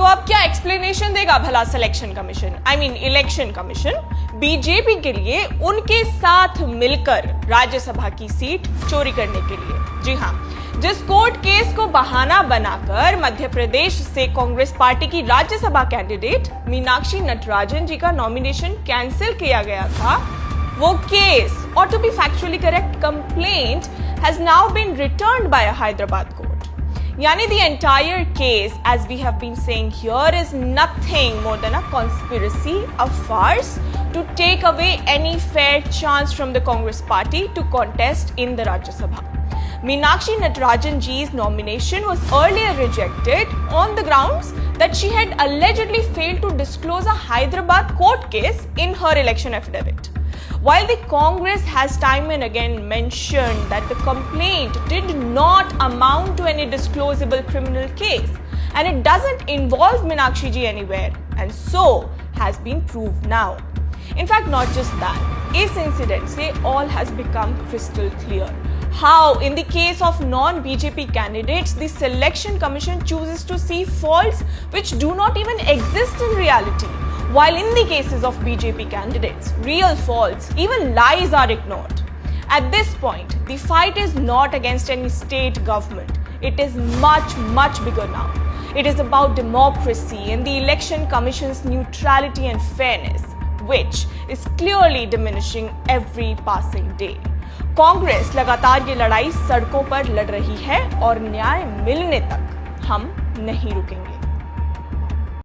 तो अब क्या एक्सप्लेनेशन देगा भला selection commission, I mean election commission, BJP के लिए उनके साथ मिलकर राज्यसभा की सीट चोरी करने के लिए? जी हां, जिस कोर्ट केस को बहाना बनाकर मध्य प्रदेश से कांग्रेस पार्टी की राज्यसभा कैंडिडेट मीनाक्षी नटराजन जी का नॉमिनेशन कैंसिल किया गया था, वो case, or to be factually correct, complaint has now been returned by a Hyderabad court. Yani the entire case, as we have been saying here, is nothing more than a conspiracy, a farce to take away any fair chance from the Congress party to contest in the Rajya Sabha. Meenakshi Natarajan ji's nomination was earlier rejected on the grounds that she had allegedly failed to disclose a Hyderabad court case in her election affidavit. While the Congress has time and again mentioned that the complaint did not amount to any disclosable criminal case and it doesn't involve Meenakshi ji anywhere, and so has been proved now. In fact, not just that, this incident say all has become crystal clear. How, in the case of non-BJP candidates, the Selection Commission chooses to see faults which do not even exist in reality, while in the cases of BJP candidates, real faults, even lies are ignored. At this point, the fight is not against any state government. It is much, much bigger now. It is about democracy and the Election Commission's neutrality and fairness, which is clearly diminishing every passing day. Congress लगातार ये लड़ाई सड़कों पर लड़ रही है और न्याय मिलने तक हम नहीं रुकेंगे।